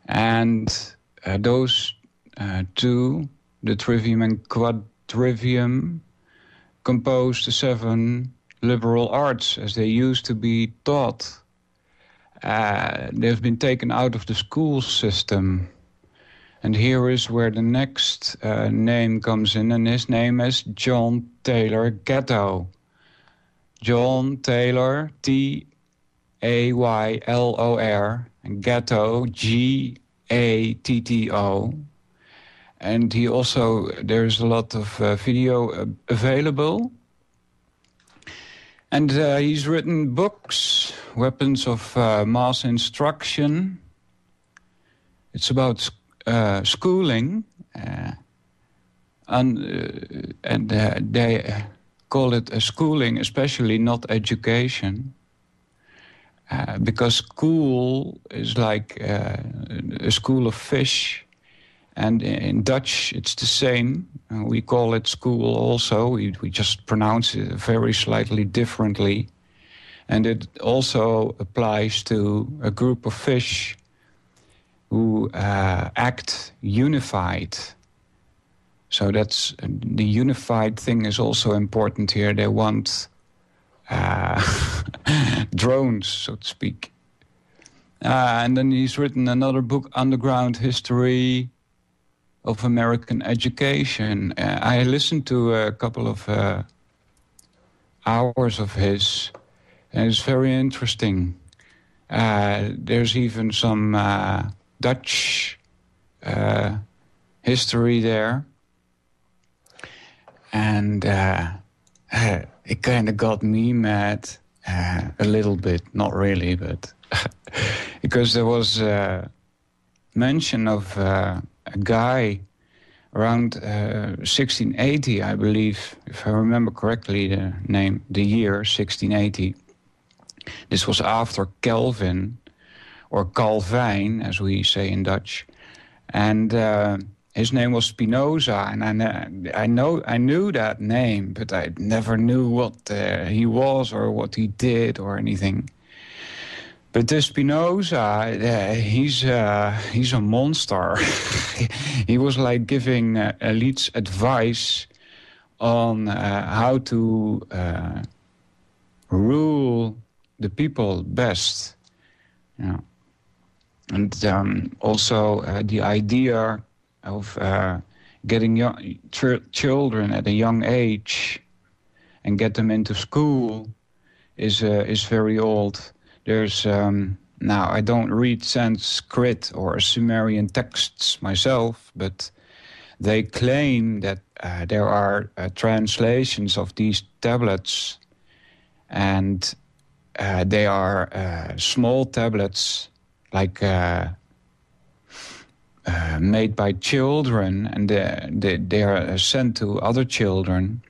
And those two, the trivium and quadrivium, compose the 7 liberal arts as they used to be taught. They've been taken out of the school system. And here is where the next name comes in, and his name is John Taylor Gatto. John Taylor, Taylor, and Gatto, Gatto. And he also, there's a lot of video available. And he's written books, Weapons of Mass Instruction. It's about schooling, and they call it schooling, especially not education, because school is like a school of fish, and in Dutch it's the same. We call it school also. We just pronounce it very slightly differently, and it also applies to a group of fish who act unified. So that's the unified thing is also important here. They want drones, so to speak. And then he's written another book, Underground History of American Education. I listened to a couple of hours of his, and it's very interesting. There's even some Dutch history there. And it kind of got me mad a little bit, not really, but because there was mention of a guy around 1680, I believe, if I remember correctly, the year 1680. This was after Calvin, or Calvijn, as we say in Dutch, and his name was Spinoza, and I knew that name, but I never knew what he was or what he did or anything. But this Spinoza, he's a monster. He was like giving elites advice on how to rule the people best. Yeah. And also the idea of getting children at a young age and get them into school is very old. There's now I don't read Sanskrit or Sumerian texts myself, but they claim that there are translations of these tablets, and they are small tablets like made by children, and they are sent to other children,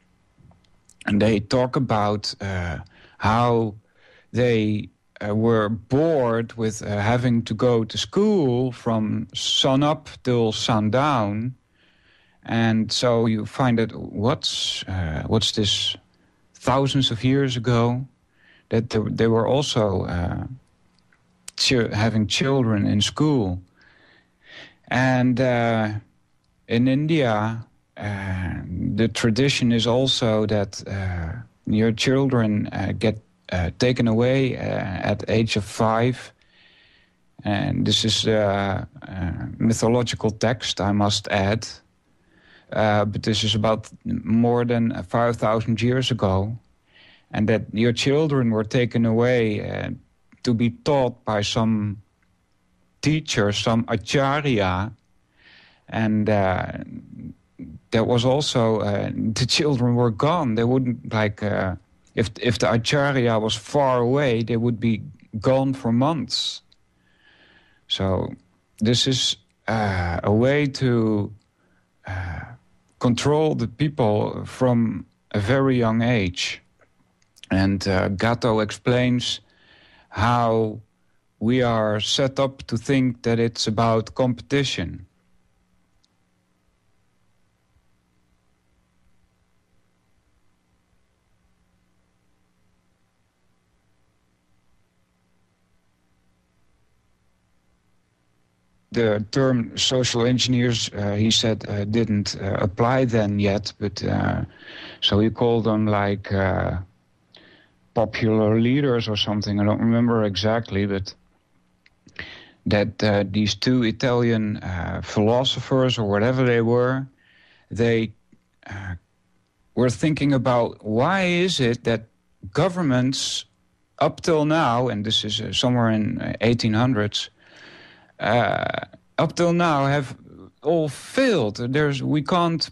and they talk about how they were bored with having to go to school from sun up till sundown, and so you find that what's this thousands of years ago, that they were also having children in school. And in India, the tradition is also that your children get taken away at the age of 5. And this is a mythological text, I must add. But this is about more than 5,000 years ago. And that your children were taken away to be taught by some teacher, some acharya, and there was also the children were gone. They wouldn't if the acharya was far away, they would be gone for months. So this is a way to control the people from a very young age. And Gatto explains how we are set up to think that it's about competition. the term social engineers, he said, didn't apply then yet, but so he called them like popular leaders or something. I don't remember exactly, but that these two Italian philosophers or whatever they were thinking about why is it that governments up till now, and this is somewhere in 1800s, up till now have all failed. We can't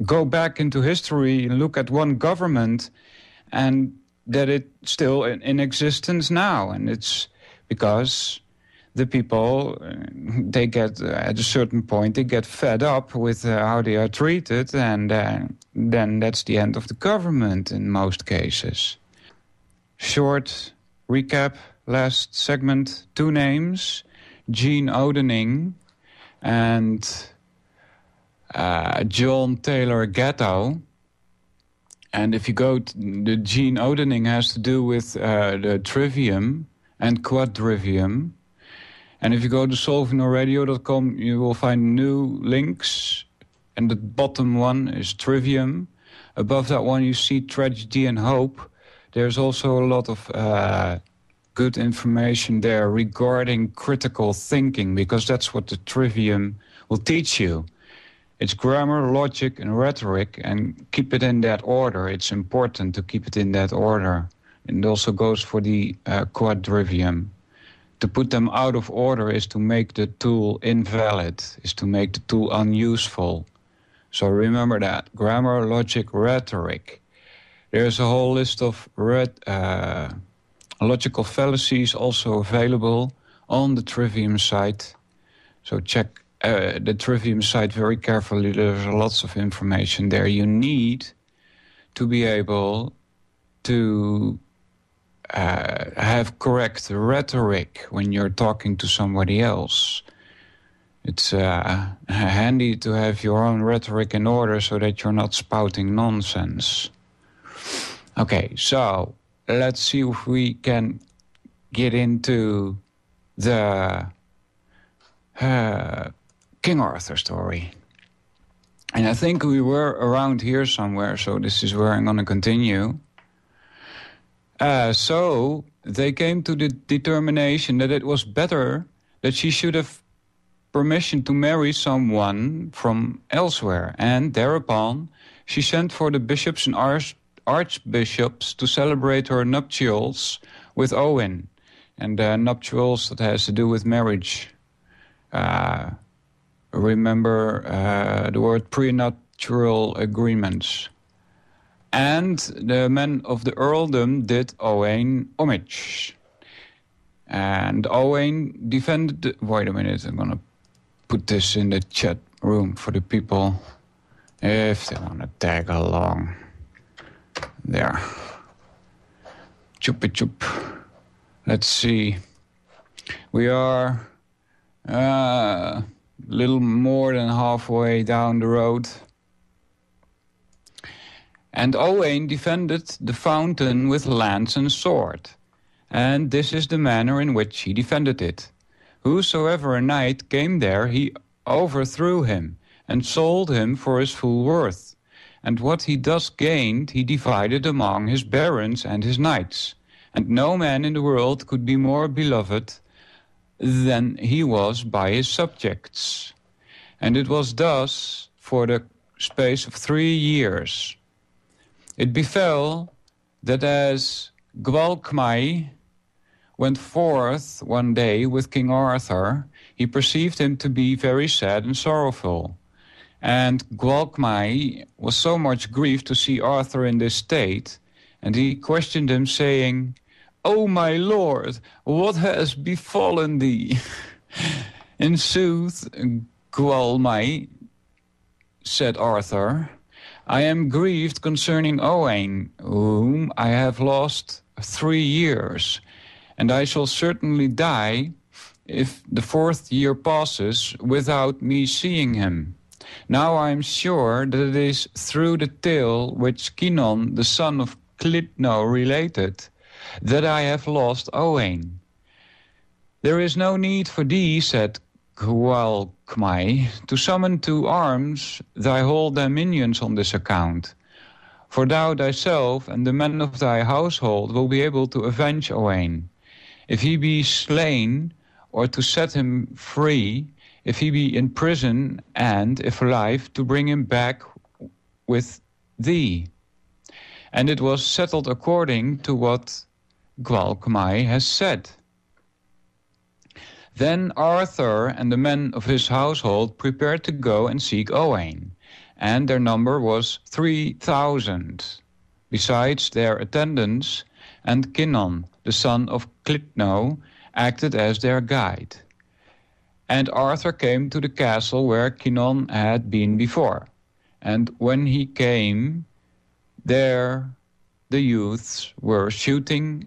go back into history and look at one government and that it's still in existence now. And it's because the people, they get, at a certain point, they get fed up with how they are treated, and then that's the end of the government in most cases. Short recap, last segment, two names, Gene Odening and John Taylor Gatto. And if you go, the Gene Odening has to do with the trivium and quadrivium. And if you go to solvingnoradio.com, you will find new links. And the bottom one is trivium. Above that one, you see tragedy and hope. There's also a lot of good information there regarding critical thinking, because that's what the trivium will teach you. It's grammar, logic, and rhetoric, and keep it in that order. It's important to keep it in that order. And it also goes for the quadrivium. To put them out of order is to make the tool invalid, is to make the tool unuseful. So remember that. Grammar, logic, rhetoric. There's a whole list of logical fallacies also available on the Trivium site. So check the Trivium site very carefully. There's lots of information there. You need to be able to have correct rhetoric when you're talking to somebody else. It's handy to have your own rhetoric in order so that you're not spouting nonsense. Okay, so let's see if we can get into the King Arthur story. And I think we were around here somewhere, so this is where I'm going to continue. So they came to the determination that it was better that she should have permission to marry someone from elsewhere. And thereupon she sent for the bishops and archbishops to celebrate her nuptials with Owen. And nuptials, that has to do with marriage. Remember the word prenuptial agreements. And the men of the earldom did Owain homage. And Owain defended... Wait a minute, I'm going to put this in the chat room for the people if they want to tag along. There. Choopy choop. Let's see. We are a little more than halfway down the road. And Owain defended the fountain with lance and sword. And this is the manner in which he defended it. Whosoever a knight came there, he overthrew him, and sold him for his full worth. And what he thus gained, he divided among his barons and his knights. And no man in the world could be more beloved than he was by his subjects. And it was thus for the space of 3 years. It befell that as Gwalchmai went forth one day with King Arthur, he perceived him to be very sad and sorrowful. And Gwalchmai was so much grieved to see Arthur in this state, and he questioned him, saying, "O my lord, what has befallen thee?" "In sooth, Gwalchmai," said Arthur, "I am grieved concerning Owain, whom I have lost 3 years, and I shall certainly die if the 4th year passes without me seeing him. Now I am sure that it is through the tale which Kynon, the son of Clydno, related, that I have lost Owain. "There is no need for thee," said Gwalchmai, "to summon to arms thy whole dominions on this account. For thou thyself and the men of thy household will be able to avenge Owain, if he be slain, or to set him free, if he be in prison, and, if alive, to bring him back with thee." And it was settled according to what Gwalchmai has said. Then Arthur and the men of his household prepared to go and seek Owain, and their number was 3,000, besides their attendants, and Kynon, the son of Clitno, acted as their guide. And Arthur came to the castle where Kynon had been before, and when he came, there the youths were shooting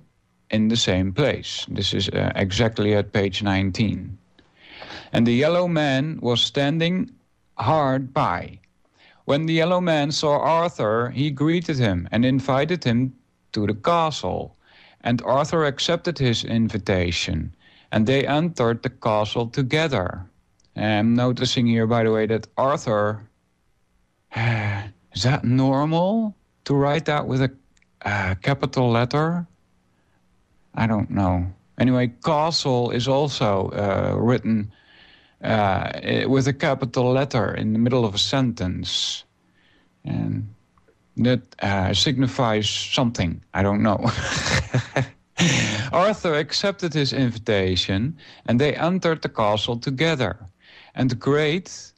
in the same place. This is exactly at page 19. And the yellow man was standing hard by. When the yellow man saw Arthur, he greeted him and invited him to the castle. And Arthur accepted his invitation, and they entered the castle together. I'm noticing here, by the way, that Arthur... is that normal to write that with a capital letter? I don't know. Anyway, castle is also written with a capital letter in the middle of a sentence. And that signifies something. I don't know. Arthur accepted his invitation, and they entered the castle together. And great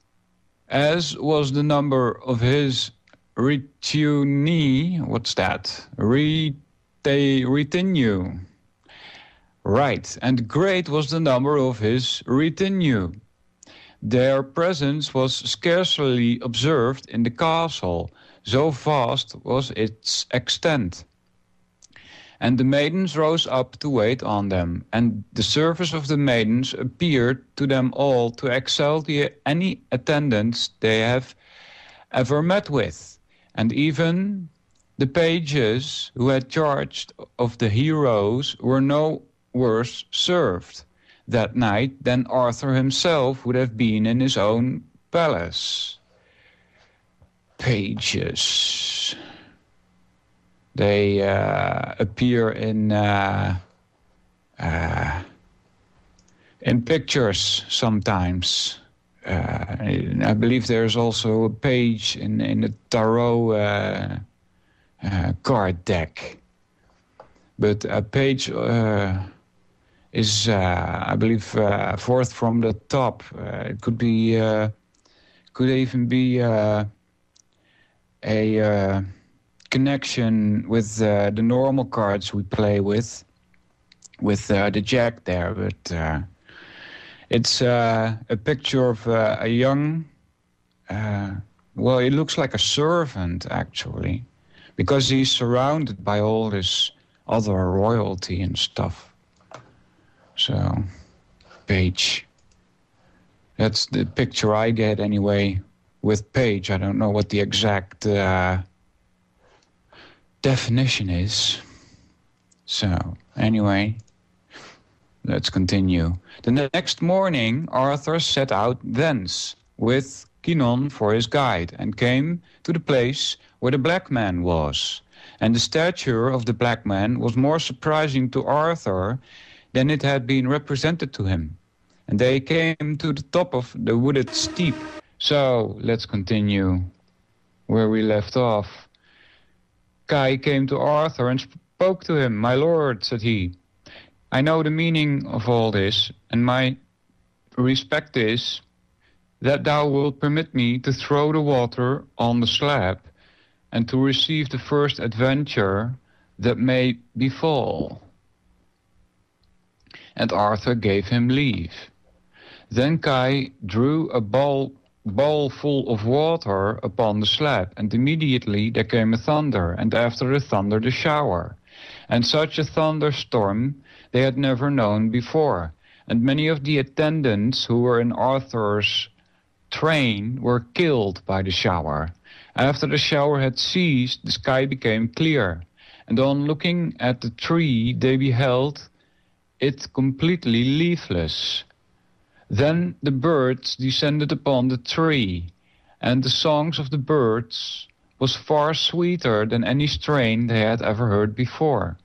as was the number of his retinue, what's that? Retinue. Right, and great was the number of his retinue. Their presence was scarcely observed in the castle, so vast was its extent. And the maidens rose up to wait on them, and the service of the maidens appeared to them all to excel any attendants they have ever met with. And even the pages who had charge of the heroes were no worse served that night than Arthur himself would have been in his own palace. Pages. They appear in pictures sometimes. I believe there's also a page in the tarot card deck. But a page is, I believe, fourth from the top. It could be, could even be a connection with the normal cards we play with the jack there. But it's a picture of a young, well, it looks like a servant, actually, because he's surrounded by all this other royalty and stuff. So, page. That's the picture I get anyway with page. I don't know what the exact definition is. So, anyway, let's continue. The next morning, Arthur set out thence with Kynon for his guide, and came to the place where the black man was. And the stature of the black man was more surprising to Arthur than it had been represented to him. And they came to the top of the wooded steep. So, let's continue where we left off. Kai came to Arthur and spoke to him. "My lord," said he, "I know the meaning of all this, and my respect is that thou wilt permit me to throw the water on the slab, and to receive the first adventure that may befall." And Arthur gave him leave. Then Kai drew a bowl full of water upon the slab, and immediately there came a thunder, and after the thunder the shower. And such a thunderstorm they had never known before. And many of the attendants who were in Arthur's train were killed by the shower. After the shower had ceased, the sky became clear, and on looking at the tree they beheld it completely leafless. Then the birds descended upon the tree, and the songs of the birds was far sweeter than any strain they had ever heard before.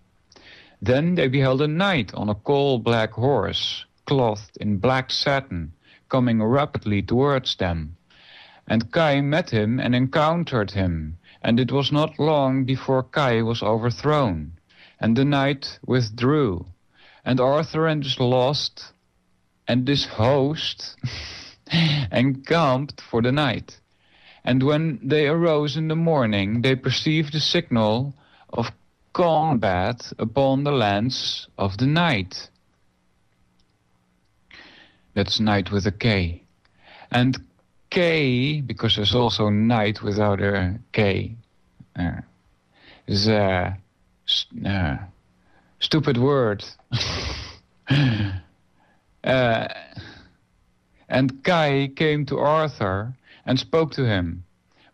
Then they beheld a knight on a coal-black horse, clothed in black satin, coming rapidly towards them. And Kai met him and encountered him, and it was not long before Kai was overthrown, and the knight withdrew, and Arthur and his host encamped for the night. And when they arose in the morning, they perceived the signal of combat upon the lands of the night. That's night with a K. And K, because there's also night without a K, is a stupid word. And Kai came to Arthur and spoke to him.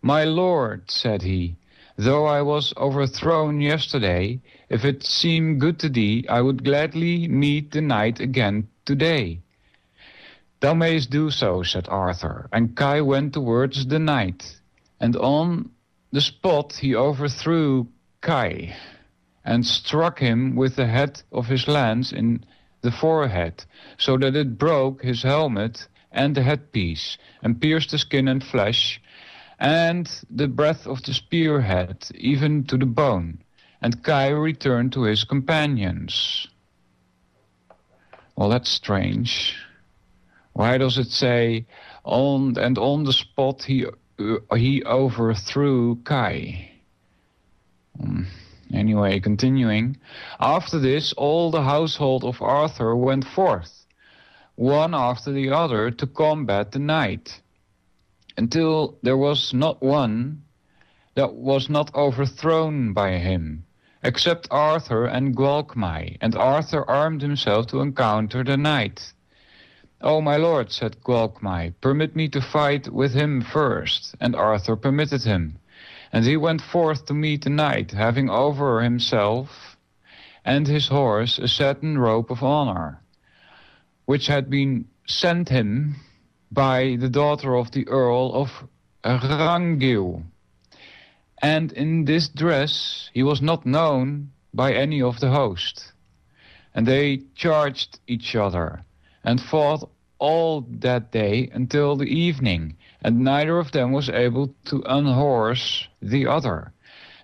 "My lord," said he, "though I was overthrown yesterday, if it seem good to thee, I would gladly meet the knight again today." "Thou mayst do so," said Arthur, and Kai went towards the knight, and on the spot he overthrew Kai, and struck him with the head of his lance in the forehead, so that it broke his helmet and the headpiece, and pierced the skin and flesh, and the breadth of the spearhead, even to the bone. And Kai returned to his companions. Well, that's strange. Why does it say, on the spot he overthrew Kai? Anyway, continuing. After this, all the household of Arthur went forth, one after the other, to combat the knight, until there was not one that was not overthrown by him, except Arthur and Gwalchmai, and Arthur armed himself to encounter the knight. "Oh, my lord," said Gwalchmai, "permit me to fight with him first." And Arthur permitted him. And he went forth to meet the knight, having over himself and his horse a satin robe of honor, which had been sent him by the daughter of the Earl of Rangiu. And in this dress he was not known by any of the host. And they charged each other, and fought all that day until the evening, and neither of them was able to unhorse the other.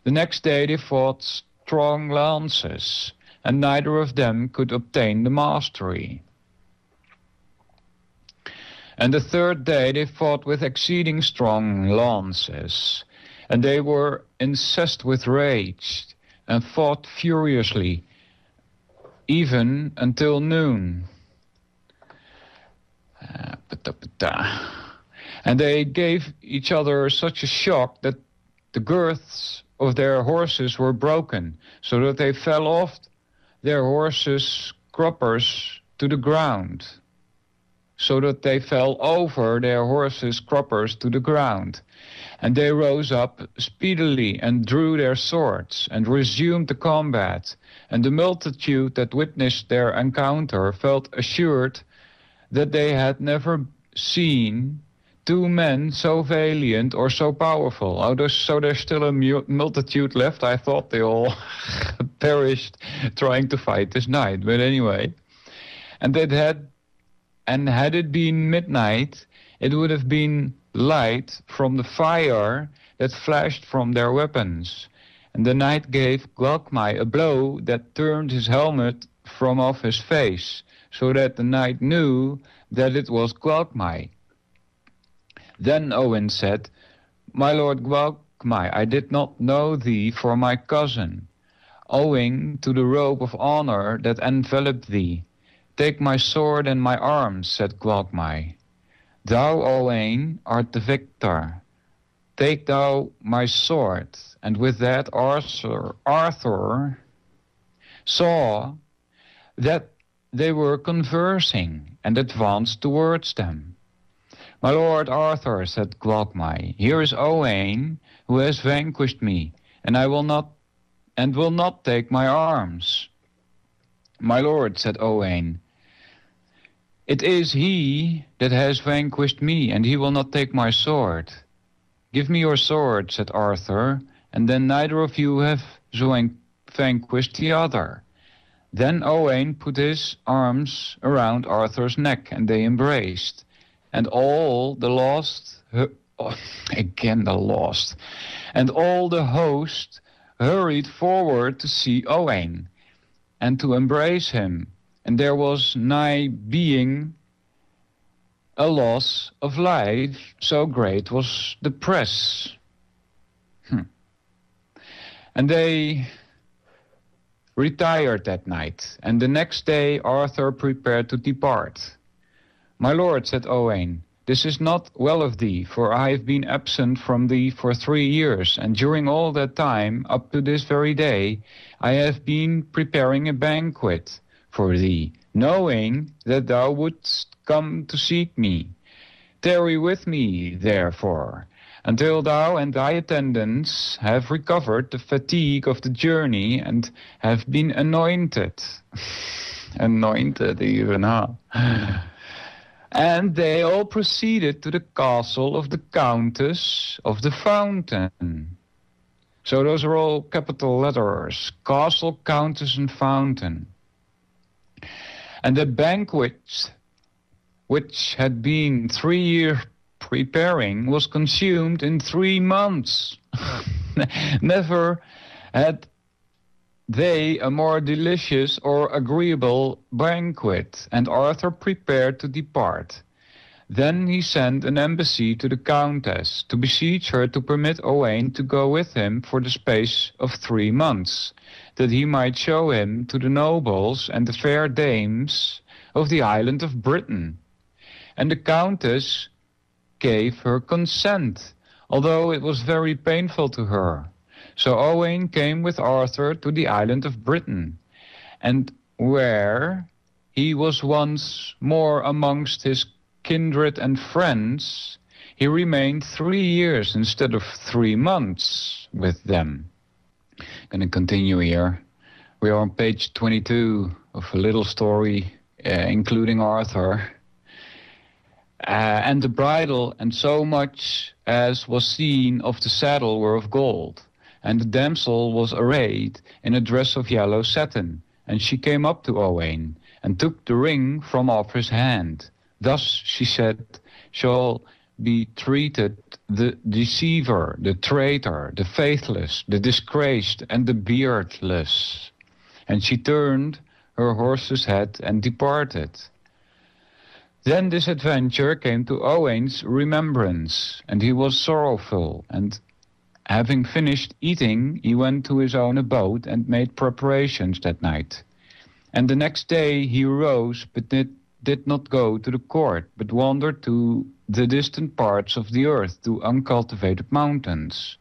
The next day they fought strong lances, and neither of them could obtain the mastery. And the third day they fought with exceeding strong lances, and they were incensed with rage, and fought furiously, even until noon. And they gave each other such a shock that the girths of their horses were broken, so that they fell off their horses' cruppers to the ground, so that they fell over their horses' cruppers to the ground. And they rose up speedily and drew their swords and resumed the combat. And the multitude that witnessed their encounter felt assured that they had never seen two men so valiant or so powerful. So there's still a multitude left. I thought they all perished trying to fight this knight. But anyway, and had it been midnight, it would have been light from the fire that flashed from their weapons. And the knight gave Gwalchmai a blow that turned his helmet from off his face, so that the knight knew that it was Gwalchmai. Then Owen said, "My lord Gwalchmai, I did not know thee for my cousin, owing to the robe of honor that enveloped thee. Take my sword and my arms," said Gwalchmai. "Thou, Owain, art the victor. Take thou my sword." And with that Arthur saw that they were conversing, and advanced towards them. "My lord Arthur," said Gwalchmai, "here is Owain, who has vanquished me, and will not take my arms." "My lord," said Owain, "it is he that has vanquished me, and he will not take my sword." "Give me your sword," said Arthur, "and then neither of you have vanquished the other." Then Owain put his arms around Arthur's neck, and they embraced. And all the again the lost, and all the host hurried forward to see Owain, and to embrace him. And there was nigh being a loss of life, so great was the press. And they retired that night, and the next day Arthur prepared to depart. "My lord," said Owain, "this is not well of thee, for I have been absent from thee for 3 years, and during all that time, up to this very day, I have been preparing a banquet for thee, knowing that thou wouldst come to seek me. Tarry with me, therefore, until thou and thy attendants have recovered the fatigue of the journey and have been anointed." Anointed even, huh? And they all proceeded to the castle of the Countess of the Fountain. So those are all capital letters: Castle, Countess, and Fountain. And the banquet, which had been 3 years preparing, was consumed in 3 months. Never had they a more delicious or agreeable banquet, and Arthur prepared to depart. Then he sent an embassy to the Countess to beseech her to permit Owain to go with him for the space of 3 months, that he might show him to the nobles and the fair dames of the island of Britain. And the Countess gave her consent, although it was very painful to her. So Owain came with Arthur to the island of Britain, and where he was once more amongst his kindred and friends, he remained 3 years instead of 3 months with them. I'm going to continue here. We are on page 22 of a little story, including Arthur. And the bridle and so much as was seen of the saddle were of gold. And the damsel was arrayed in a dress of yellow satin. And she came up to Owain, and took the ring from off his hand. Thus, she said, shall be treated the deceiver, the traitor, the faithless, the disgraced, and the beardless. And she turned her horse's head and departed. Then this adventure came to Owain's remembrance, and he was sorrowful, and having finished eating, he went to his own abode and made preparations that night. And the next day he rose, but did not go to the court, but wandered to the distant parts of the earth, to uncultivated mountains.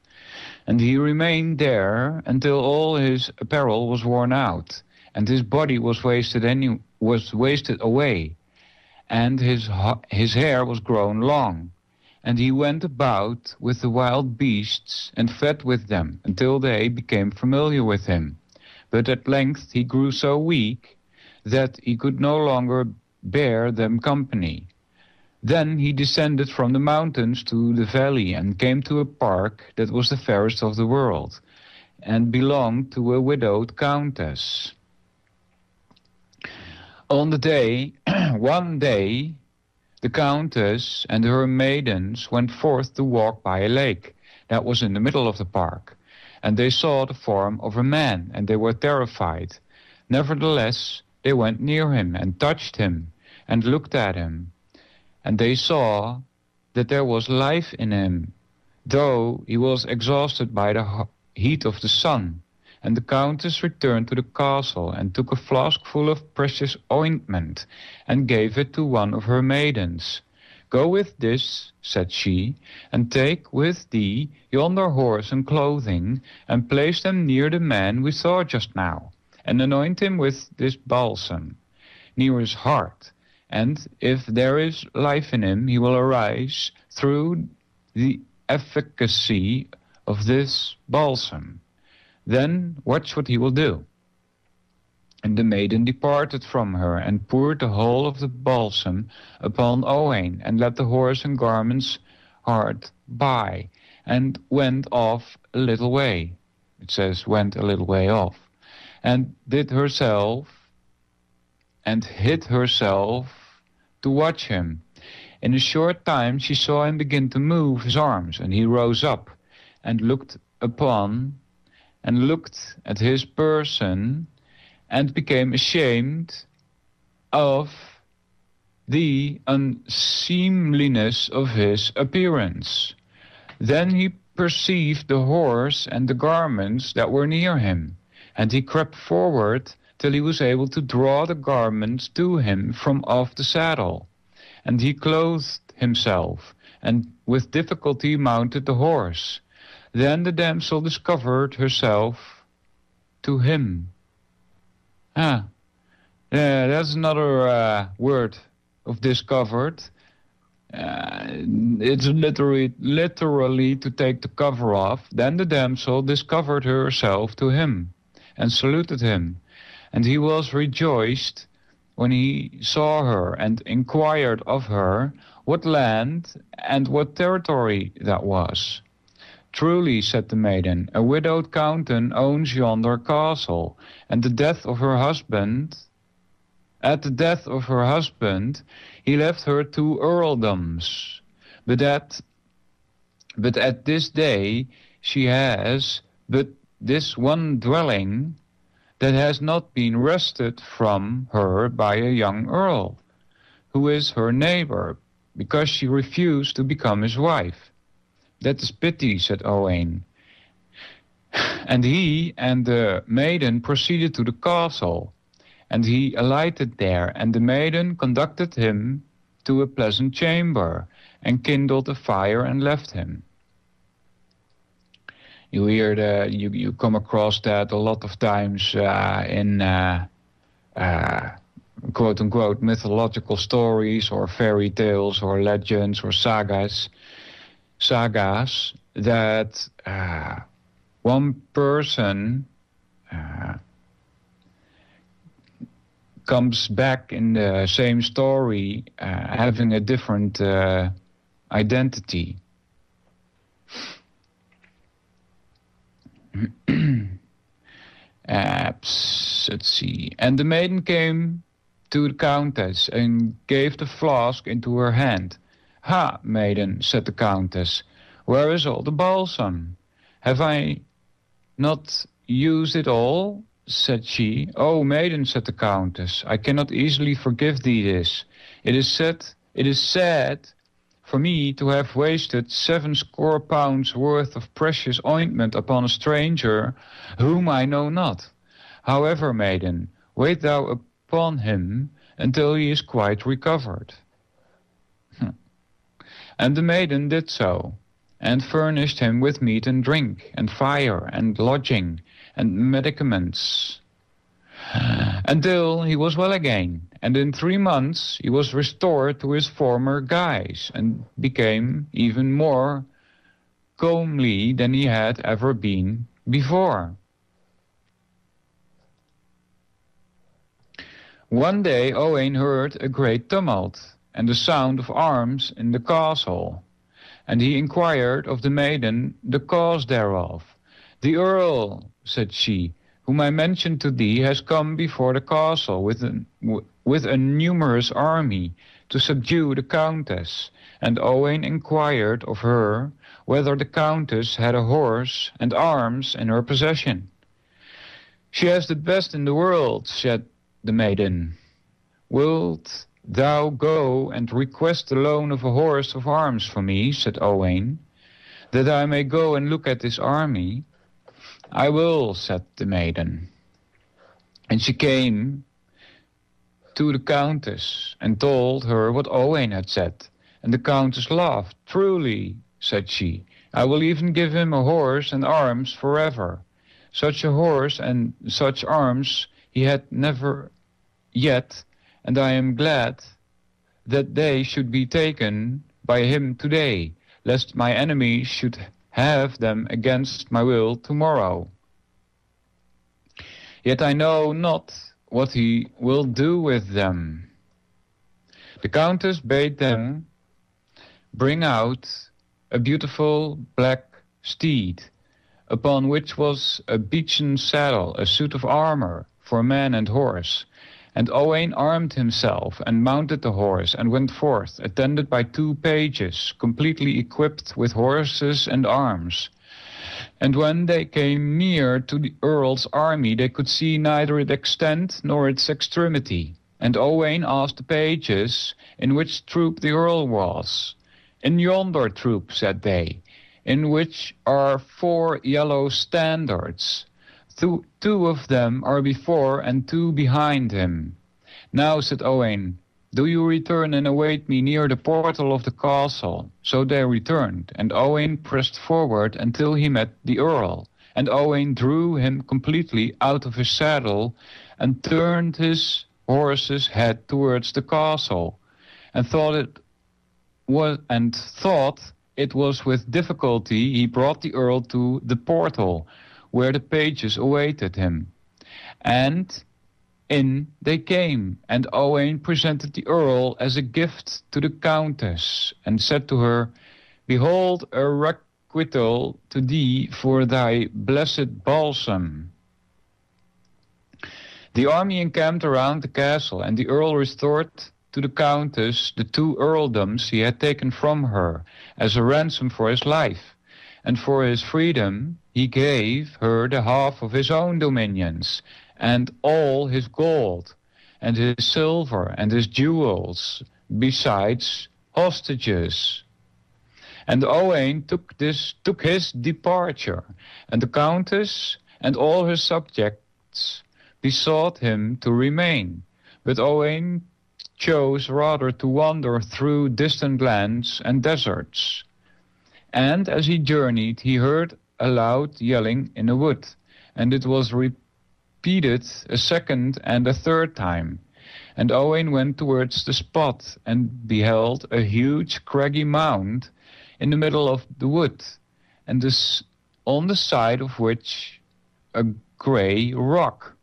And he remained there until all his apparel was worn out, and his body was wasted away, and his hair was grown long. And he went about with the wild beasts and fed with them until they became familiar with him. But at length he grew so weak that he could no longer bear them company. Then he descended from the mountains to the valley and came to a park that was the fairest of the world and belonged to a widowed countess. One day, the countess and her maidens went forth to walk by a lake that was in the middle of the park, and they saw the form of a man, and they were terrified. Nevertheless, they went near him and touched him and looked at him, and they saw that there was life in him, though he was exhausted by the heat of the sun. And the countess returned to the castle and took a flask full of precious ointment and gave it to one of her maidens. "Go with this," said she, "and take with thee yonder horse and clothing, and place them near the man we saw just now, and anoint him with this balsam near his heart. And if there is life in him, he will arise through the efficacy of this balsam. Then watch what he will do." And the maiden departed from her, and poured the whole of the balsam upon Owain, and let the horse and garments hard by, and went off a little way. It says went a little way off, and hid herself to watch him. In a short time she saw him begin to move his arms, and he rose up, and looked at his person, and became ashamed of the unseemliness of his appearance. Then he perceived the horse and the garments that were near him, and he crept forward till he was able to draw the garments to him from off the saddle. And he clothed himself, and with difficulty mounted the horse. Then the damsel discovered herself to him. Yeah, that's another word of discovered. It's literally to take the cover off. Then the damsel discovered herself to him, and saluted him. And he was rejoiced when he saw her, and inquired of her what land and what territory that was. Truly, said the maiden, a widowed countess owns yonder castle, and at the death of her husband, he left her 2 earldoms. But at this day she has but this one dwelling that has not been wrested from her by a young earl, who is her neighbor, because she refused to become his wife. That is pity, said Owain. And he and the maiden proceeded to the castle, and he alighted there, and the maiden conducted him to a pleasant chamber, and kindled a fire and left him. You hear you come across that a lot of times in quote unquote mythological stories or fairy tales or legends or sagas that one person comes back in the same story having a different identity. Let's see. And the maiden came to the countess and gave the flask into her hand. Ha, maiden, said the countess, where is all the balsam? Have I not used it all? Said she. Oh, maiden, said the countess, I cannot easily forgive thee this. It is sad for me to have wasted 70 pounds worth of precious ointment upon a stranger whom I know not. However, maiden, wait thou upon him until he is quite recovered. And the maiden did so, and furnished him with meat and drink, and fire, and lodging, and medicaments, until he was well again. And in 3 months he was restored to his former guise, and became even more comely than he had ever been before. One day Owain heard a great tumult, and the sound of arms in the castle, and he inquired of the maiden the cause thereof. The earl, said she, whom I mentioned to thee, has come before the castle with a numerous army to subdue the countess. And Owain inquired of her whether the countess had a horse and arms in her possession. She has the best in the world, said the maiden. Wilt thou go and request the loan of a horse of arms for me, said Owain, that I may go and look at this army? I will, said the maiden. And she came to the countess and told her what Owain had said. And the countess laughed. Truly, said she, I will even give him a horse and arms forever. Such a horse and such arms he had never yet, and I am glad that they should be taken by him today, lest my enemies should have them against my will tomorrow. Yet I know not what he will do with them. The Countess bade them bring out a beautiful black steed, upon which was a beechen saddle, a suit of armor for man and horse. And Owain armed himself and mounted the horse and went forth, attended by 2 pages, completely equipped with horses and arms. And when they came near to the earl's army, they could see neither its extent nor its extremity. And Owain asked the pages in which troop the earl was. In yonder troop, said they, in which are 4 yellow standards. Two of them are before and 2 behind him. Now, said Owain, do you return and await me near the portal of the castle? So they returned, and Owain pressed forward until he met the earl. And Owain drew him completely out of his saddle and turned his horse's head towards the castle, and thought it was with difficulty he brought the earl to the portal, where the pages awaited him. And in they came, and Owain presented the earl as a gift to the countess, and said to her, Behold a requital to thee for thy blessed balsam. The army encamped around the castle, and the earl restored to the countess the 2 earldoms he had taken from her, as a ransom for his life. And for his freedom he gave her the half of his own dominions, and all his gold, and his silver, and his jewels, besides hostages. And Owain took his departure, and the countess and all her subjects besought him to remain. But Owain chose rather to wander through distant lands and deserts. And as he journeyed, he heard a loud yelling in a wood, and it was repeated a second and a third time. And Owain went towards the spot and beheld a huge craggy mound in the middle of the wood, and on the side of which a grey rock.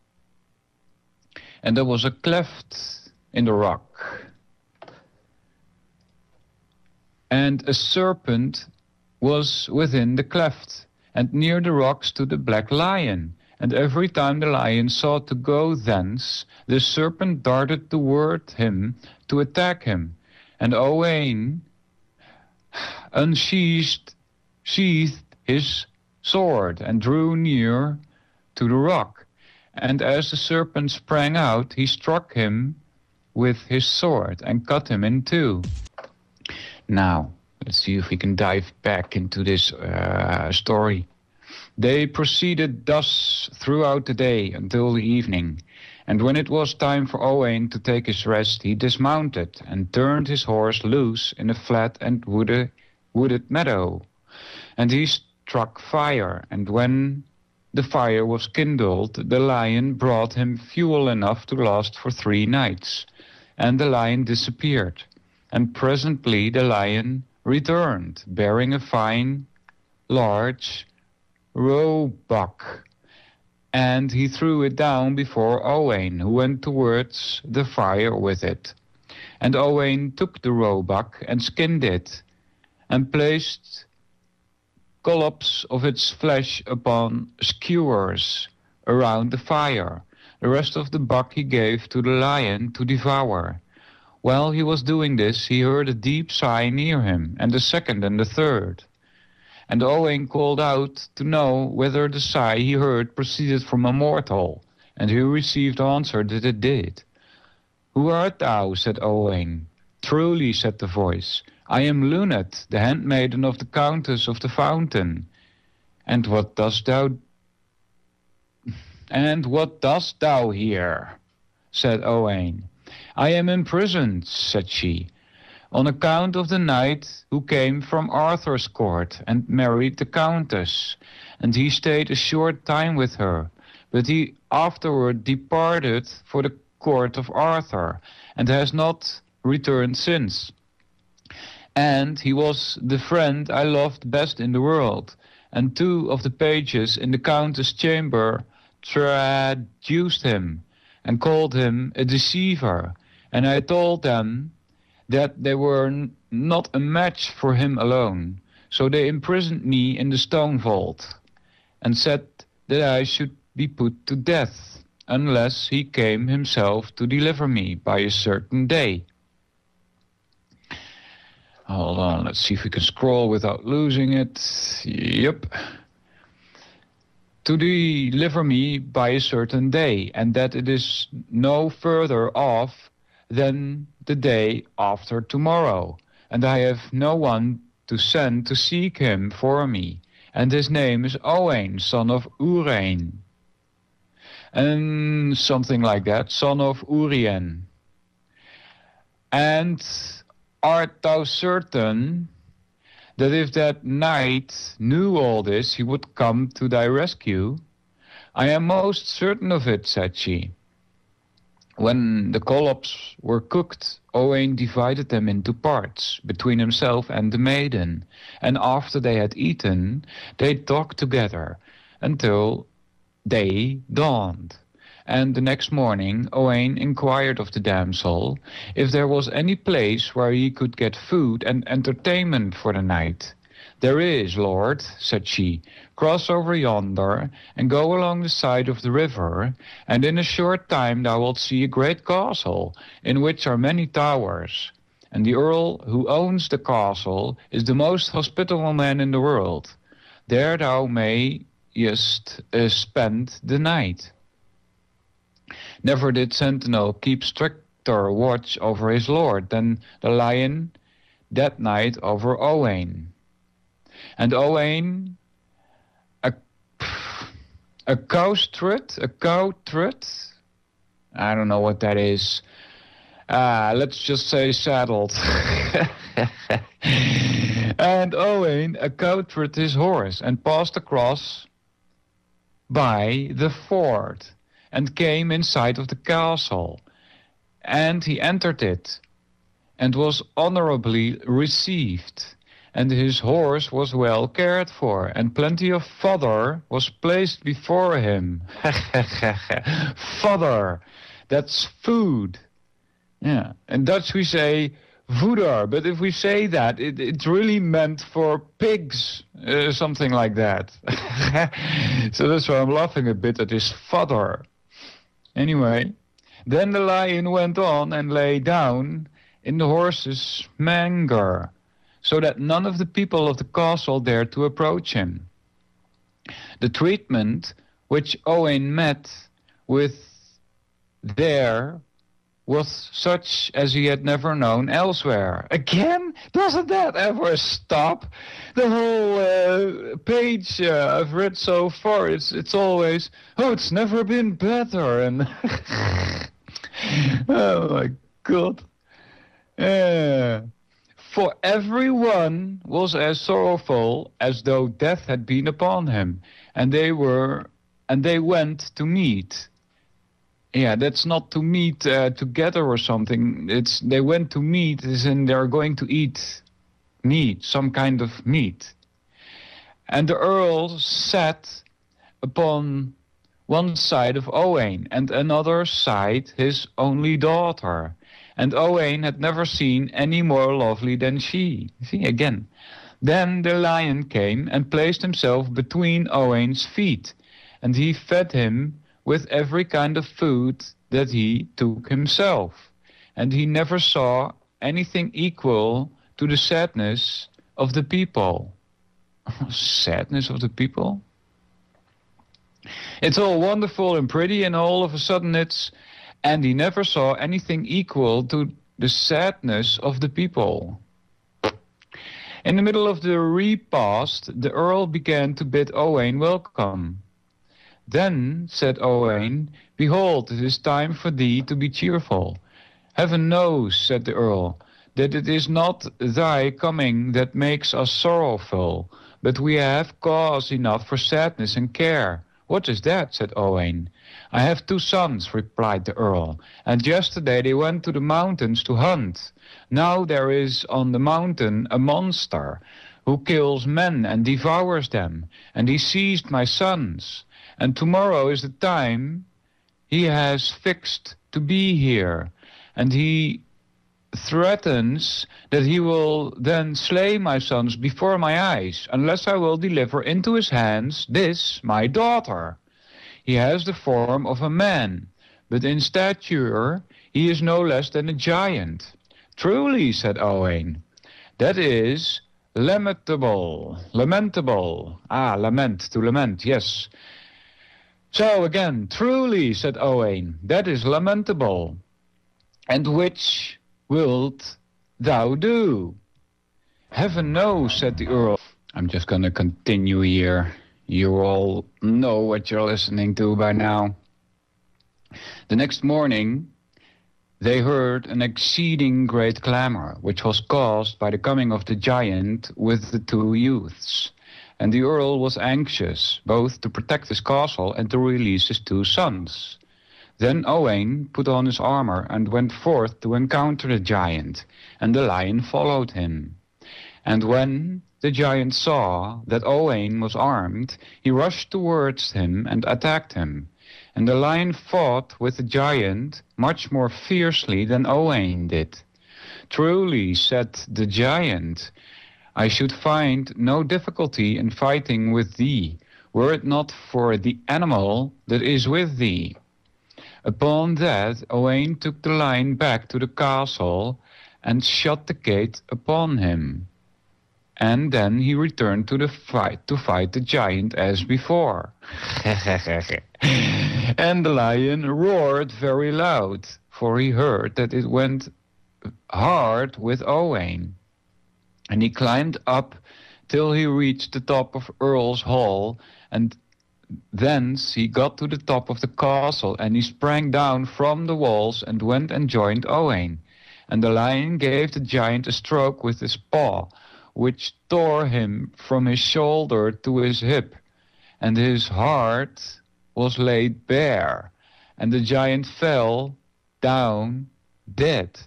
And there was a cleft in the rock, and a serpent was within the cleft, and near the rock stood a black lion. And every time the lion sought to go thence, the serpent darted toward him to attack him. And Owain unsheathed his sword and drew near to the rock. And as the serpent sprang out, he struck him with his sword and cut him in 2. Now, let's see if we can dive back into this story. They proceeded thus throughout the day until the evening, and when it was time for Owain to take his rest, he dismounted and turned his horse loose in a flat and wooded meadow. And he struck fire, and when the fire was kindled, the lion brought him fuel enough to last for 3 nights. And the lion disappeared, and presently the lion returned, bearing a fine, large roebuck, and he threw it down before Owain, who went towards the fire with it. And Owain took the roebuck and skinned it, and placed collops of its flesh upon skewers around the fire. The rest of the buck he gave to the lion to devour. While he was doing this, he heard a deep sigh near him, and the second and the third. And Owain called out to know whether the sigh he heard proceeded from a mortal, and he received answer that it did. Who art thou? Said Owain. Truly, said the voice, I am Luned, the handmaiden of the Countess of the Fountain. And what dost thou here? Said Owain. I am imprisoned, said she, on account of the knight who came from Arthur's court and married the countess, and he stayed a short time with her, but he afterward departed for the court of Arthur, and has not returned since. And he was the friend I loved best in the world, and 2 of the pages in the countess' chamber traduced him, and called him a deceiver. And I told them that they were not a match for him alone. So they imprisoned me in the stone vault and said that I should be put to death unless he came himself to deliver me by a certain day. Hold on, let's see if we can scroll without losing it. Yep. To deliver me by a certain day, and that it is no further off than the day after tomorrow. And I have no one to send to seek him for me. And his name is Owain, son of Urain. And something like that, son of Urien. And art thou certain that if that knight knew all this, he would come to thy rescue? I am most certain of it, said she. When the collops were cooked, Owain divided them into parts between himself and the maiden, and after they had eaten, they talked together until day dawned. And the next morning Owain inquired of the damsel if there was any place where he could get food and entertainment for the night. There is, lord, said she. Cross over yonder and go along the side of the river, and in a short time thou wilt see a great castle, in which are many towers. And the earl who owns the castle is the most hospitable man in the world. There thou mayest spend the night. Never did sentinel keep stricter watch over his lord than the lion that night over Owain. And Owain, a cowstrid, I don't know what that is. Let's just say saddled. And Owain accoutred his horse and passed across by the ford and came in sight of the castle. And he entered it and was honorably received. And his horse was well cared for, and plenty of fodder was placed before him. Fodder, that's food. Yeah, in Dutch we say voeder, but if we say that, it's really meant for pigs, something like that. So that's why I'm laughing a bit at this fodder. Anyway, then the lion went on and lay down in the horse's manger, so that none of the people of the castle dared to approach him. The treatment which Owain met with there was such as he had never known elsewhere. Again, doesn't that ever stop? The whole page I've read so far, it's always, oh, it's never been better, and oh my God. For everyone was as sorrowful as though death had been upon him, and they went to meet. Yeah, that's not to meet together or something. It's they went to meet, as in they're going to eat meat, some kind of meat. And the earl sat upon one side of Owain, and another side his only daughter. And Owain had never seen any more lovely than she. See, again. Then the lion came and placed himself between Owain's feet, and he fed him with every kind of food that he took himself. And he never saw anything equal to the sadness of the people. Sadness of the people? It's all wonderful and pretty, and all of a sudden and he never saw anything equal to the sadness of the people. In the middle of the repast, the earl began to bid Owain welcome. Then said Owain, behold, it is time for thee to be cheerful. Heaven knows, said the earl, that it is not thy coming that makes us sorrowful, but we have cause enough for sadness and care. What is that? Said Owain. I have 2 sons, replied the earl, and yesterday they went to the mountains to hunt. Now there is on the mountain a monster who kills men and devours them, and he seized my sons. And tomorrow is the time he has fixed to be here, and he threatens that he will then slay my sons before my eyes, unless I will deliver into his hands this, my daughter. He has the form of a man, but in stature he is no less than a giant. Truly, said Owain, that is lamentable. Lamentable. Ah, lament, to lament, yes. So again, truly, said Owain, that is lamentable. And which wilt thou do? Heaven knows, said the Earl. I'm just going to continue here. You all know what you're listening to by now. The next morning, they heard an exceeding great clamor, which was caused by the coming of the giant with the two youths. And the Earl was anxious, both to protect his castle and to release his two sons. Then Owain put on his armor and went forth to encounter the giant, and the lion followed him. And when the giant saw that Owain was armed, he rushed towards him and attacked him. And the lion fought with the giant much more fiercely than Owain did. Truly, said the giant, I should find no difficulty in fighting with thee, were it not for the animal that is with thee. Upon that, Owain took the lion back to the castle and shut the gate upon him. And then he returned to fight the giant as before. And the lion roared very loud, for he heard that it went hard with Owain. And he climbed up till he reached the top of Earl's Hall, and thence he got to the top of the castle, and he sprang down from the walls and went and joined Owain. And the lion gave the giant a stroke with his paw, which tore him from his shoulder to his hip, and his heart was laid bare, and the giant fell down dead.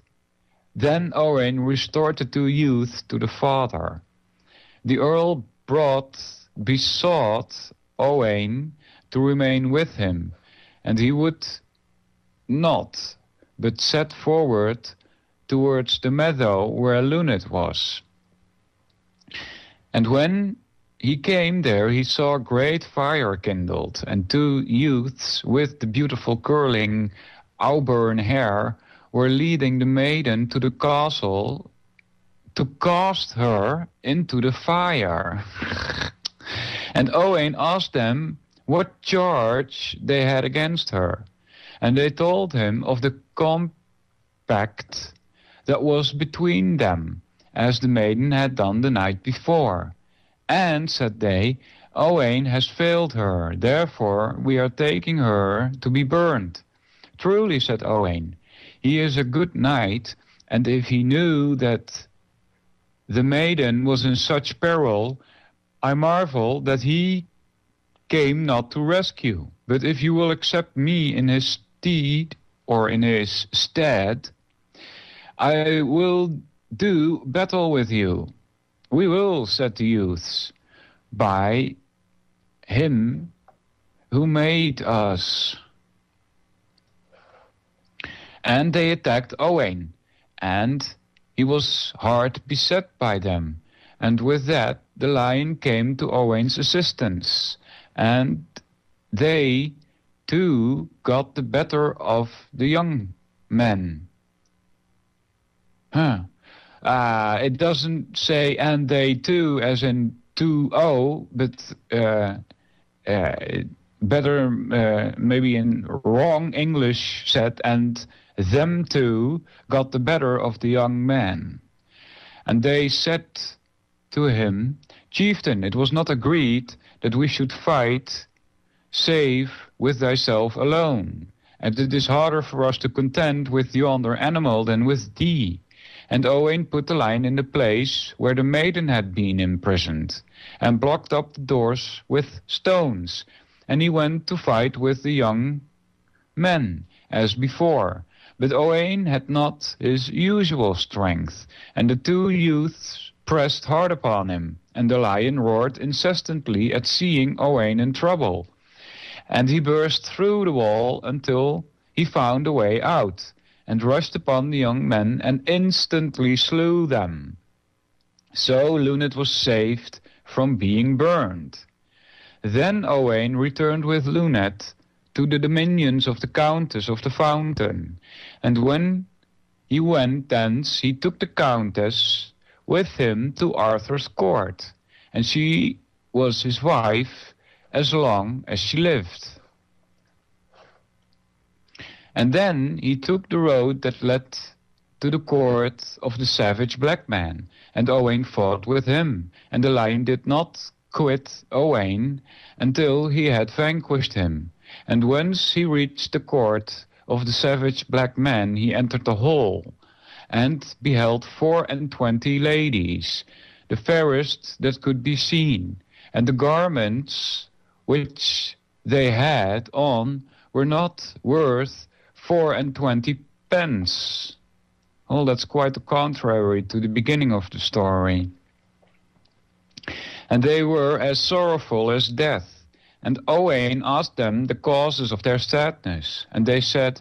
Then Owain restored the two youths to the father. The Earl besought Owain to remain with him, and he would not, but set forward towards the meadow where Luned was. And when he came there, he saw a great fire kindled, and two youths with the beautiful curling auburn hair were leading the maiden to the castle to cast her into the fire. And Owain asked them what charge they had against her. And they told him of the compact that was between them, as the maiden had done the night before. And, said they, Owain has failed her, therefore we are taking her to be burned. Truly, said Owain, he is a good knight, and if he knew that the maiden was in such peril, I marvel that he came not to rescue. But if you will accept me in his stead, or in his stead, I will do battle with you. We will, said the youths, by him who made us. And they attacked Owain, and he was hard beset by them. And with that the lion came to Owain's assistance, and they too got the better of the young men. It doesn't say and they too as in 2-0, but better maybe in wrong English said, and them two got the better of the young man. And they said to him, Chieftain, it was not agreed that we should fight save with thyself alone, and it is harder for us to contend with yonder animal than with thee. And Owain put the lion in the place where the maiden had been imprisoned, and blocked up the doors with stones. And he went to fight with the young men, as before. But Owain had not his usual strength, and the two youths pressed hard upon him, and the lion roared incessantly at seeing Owain in trouble. And he burst through the wall until he found a way out, and rushed upon the young men and instantly slew them. So Luned was saved from being burned. Then Owain returned with Luned to the dominions of the Countess of the Fountain, and when he went thence he took the Countess with him to Arthur's court, and she was his wife as long as she lived. And then he took the road that led to the court of the savage black man, and Owain fought with him, and the lion did not quit Owain until he had vanquished him. And once he reached the court of the savage black man, he entered the hall, and beheld 24 ladies, the fairest that could be seen, and the garments which they had on were not worth 24 pence. Oh, that's quite the contrary to the beginning of the story. And they were as sorrowful as death. And Owain asked them the causes of their sadness. And they said,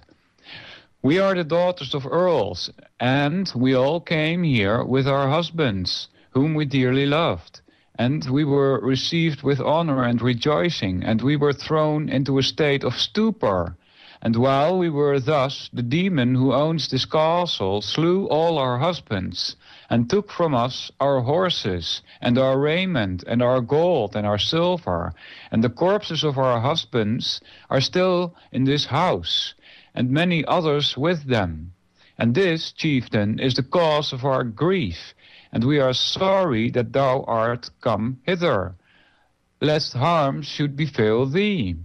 "We are the daughters of earls, and we all came here with our husbands, whom we dearly loved. And we were received with honor and rejoicing, and we were thrown into a state of stupor. And while we were thus, the demon who owns this castle slew all our husbands, and took from us our horses, and our raiment, and our gold, and our silver. And the corpses of our husbands are still in this house, and many others with them. And this, chieftain, is the cause of our grief, and we are sorry that thou art come hither, lest harm should befall thee."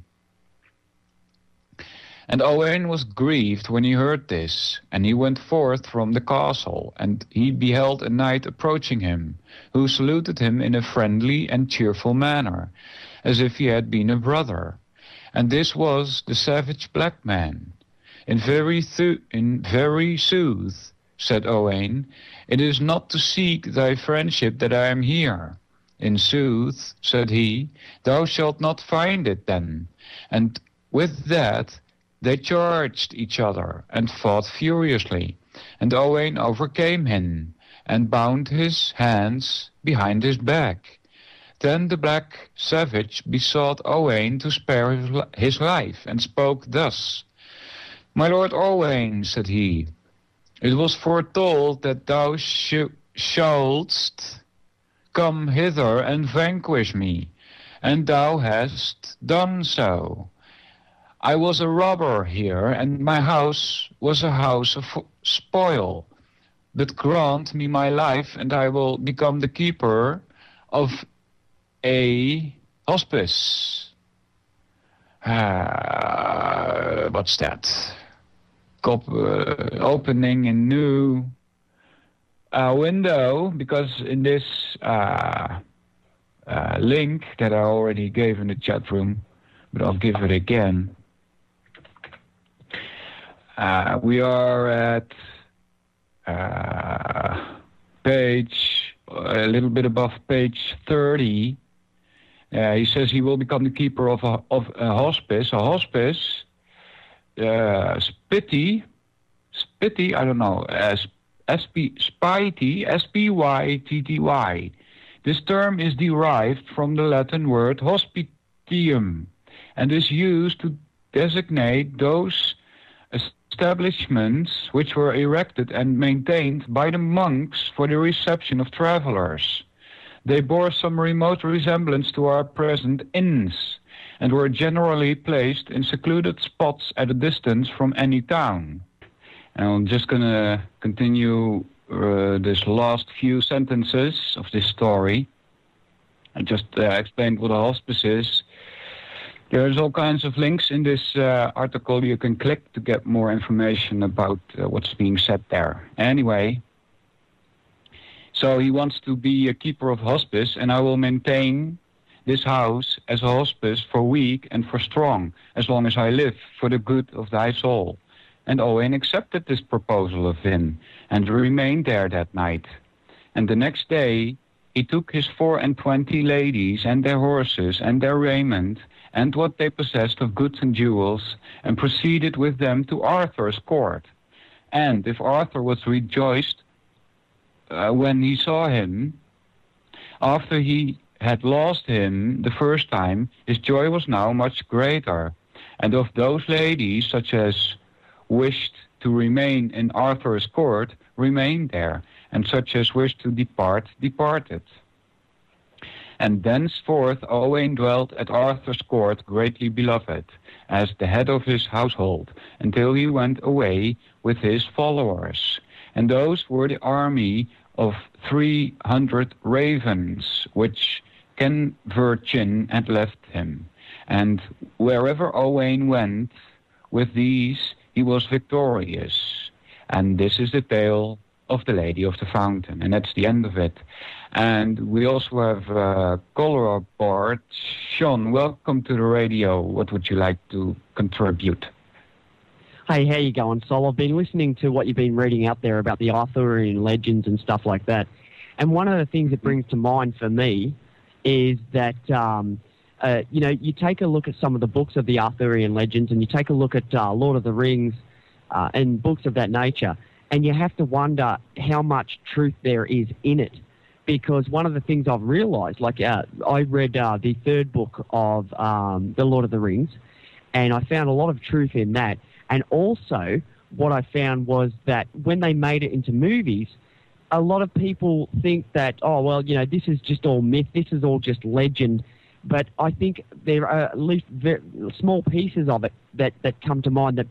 And Owain was grieved when he heard this, and he went forth from the castle, and he beheld a knight approaching him, who saluted him in a friendly and cheerful manner, as if he had been a brother. And this was the savage black man. In very sooth, said Owain, "it is not to seek thy friendship that I am here." "In sooth," said he, "thou shalt not find it then." And with that they charged each other and fought furiously, and Owain overcame him and bound his hands behind his back. Then the black savage besought Owain to spare his life, and spoke thus: "My lord Owain," said he, "it was foretold that thou shouldst come hither and vanquish me, and thou hast done so. I was a robber here, and my house was a house of spoil. But grant me my life, and I will become the keeper of a hospice." What's that? Opening a new window, because in this link that I already gave in the chat room, but I'll give it again. We are at page, a little bit above page 30. He says he will become the keeper of a hospice. A hospice, Spyty, I don't know, Spyty, S-P-Y-T-T-Y. This term is derived from the Latin word hospitium, and is used to designate those establishments which were erected and maintained by the monks for the reception of travelers. They bore some remote resemblance to our present inns, and were generally placed in secluded spots at a distance from any town. And I'm just going to continue this last few sentences of this story. I just explained what a hospice is. There's all kinds of links in this article you can click to get more information about what's being said there. Anyway, so he wants to be a keeper of hospice, and I will maintain this house as a hospice for weak and for strong, as long as I live, for the good of thy soul. And Owain accepted this proposal of him, and remained there that night. And the next day he took his 24 ladies and their horses and their raiment and what they possessed of goods and jewels, and proceeded with them to Arthur's court. And if Arthur was rejoiced when he saw him, after he had lost him the first time, his joy was now much greater. And of those ladies, such as wished to remain in Arthur's court, remained there, and such as wished to depart, departed. And thenceforth Owain dwelt at Arthur's court, greatly beloved, as the head of his household, until he went away with his followers. And those were the army of 300 ravens, which Ken Virgin had left him. And wherever Owain went with these, he was victorious. And this is the tale of the Lady of the Fountain, and that's the end of it. And we also have caller aboard. Sean, welcome to the radio. What would you like to contribute? Hey, how you going, Sol? I've been listening to what you've been reading out there about the Arthurian legends and stuff like that. And one of the things that brings to mind for me is that, you take a look at some of the books of the Arthurian legends, and you take a look at Lord of the Rings and books of that nature, and you have to wonder how much truth there is in it. Because one of the things I've realised, I read the third book of The Lord of the Rings, and I found a lot of truth in that. And also, what I found was that when they made it into movies, a lot of people think that, this is just all myth, this is all just legend. But I think there are at least small pieces of it that come to mind that,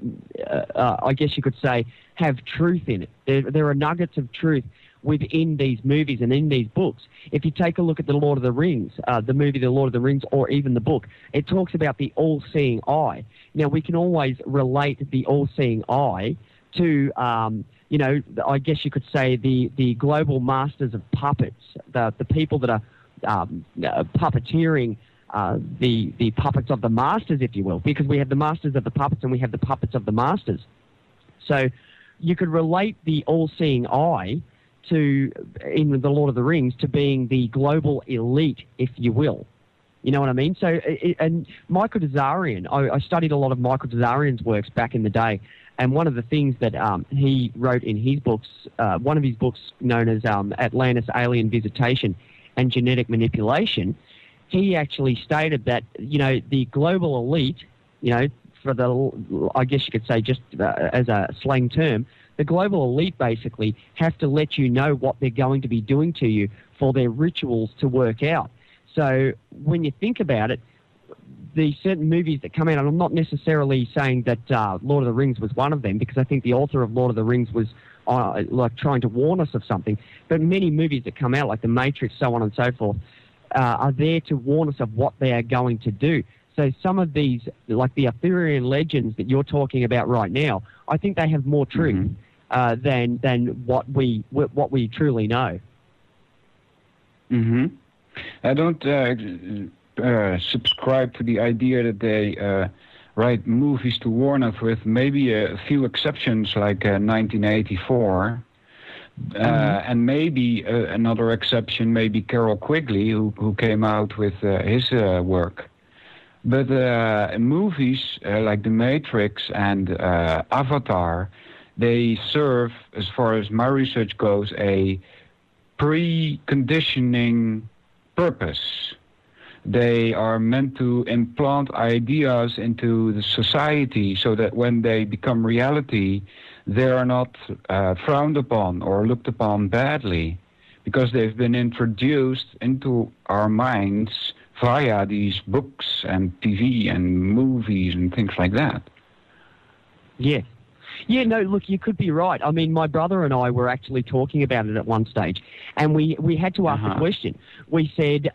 I guess you could say, have truth in it. There are nuggets of truth within these movies and in these books. If you take a look at The Lord of the Rings, the movie The Lord of the Rings, or even the book, it talks about the all-seeing eye. Now, we can always relate the all-seeing eye to, I guess you could say the global masters of puppets, the people that are puppeteering the puppets of the masters, if you will, because we have the masters of the puppets and we have the puppets of the masters. So you could relate the all-seeing eye in The Lord of the Rings to being the global elite, if you will. You know what I mean? So, and Michael Dazarian, I studied a lot of Michael Dazarian's works back in the day, and one of the things that he wrote in his books, one of his books known as Atlantis Alien Visitation and Genetic Manipulation, he actually stated that, the global elite, I guess you could say just as a slang term, the global elite basically have to let you know what they're going to be doing to you for their rituals to work out. So when you think about it, the certain movies that come out, and I'm not necessarily saying that Lord of the Rings was one of them, because I think the author of Lord of the Rings was trying to warn us of something, but many movies that come out, like The Matrix, so on and so forth, are there to warn us of what they are going to do. So some of these, like the Arthurian legends that you're talking about right now, I think they have more truth than what we truly know. Mm-hmm. I don't subscribe to the idea that they write movies to warn us, with maybe a few exceptions, like 1984. And maybe another exception, maybe Carol Quigley, who came out with his work. But movies like The Matrix and Avatar, they serve, as far as my research goes, a preconditioning purpose. They are meant to implant ideas into the society so that when they become reality, they are not frowned upon or looked upon badly, because they've been introduced into our minds via these books and TV and movies and things like that. Yeah. Yeah, no, look, you could be right. I mean, my brother and I were actually talking about it at one stage, and we had to ask the question. We said,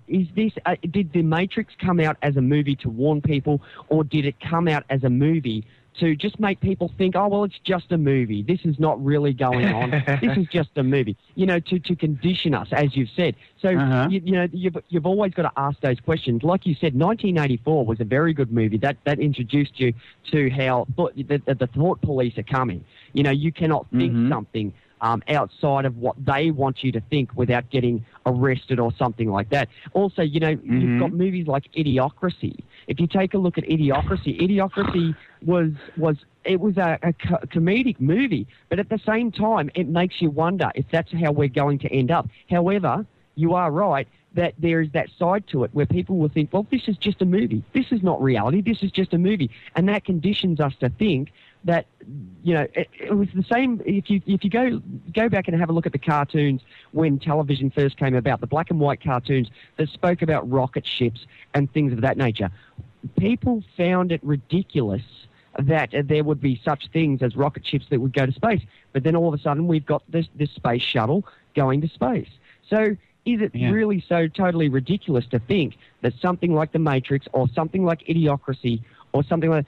did The Matrix come out as a movie to warn people, or did it come out as a movie to just make people think, oh, well, it's just a movie. This is not really going on. This is just a movie. To condition us, as you've said. So, you've always got to ask those questions. Like you said, 1984 was a very good movie. That introduced you to how the thought police are coming. You cannot think something outside of what they want you to think without getting arrested or something like that. Also, you know, you've got movies like Idiocracy. If you take a look at Idiocracy was a comedic movie, but at the same time, it makes you wonder if that's how we're going to end up. However, you are right that there is that side to it where people will think, well, this is just a movie. This is not reality. This is just a movie. And that conditions us to think that, you know, it was the same. If you go back and have a look at the cartoons when television first came about, the black and white cartoons that spoke about rocket ships and things of that nature, people found it ridiculous that there would be such things as rocket ships that would go to space. But then all of a sudden we've got this space shuttle going to space. So is it really so totally ridiculous to think that something like The Matrix or something like Idiocracy or something like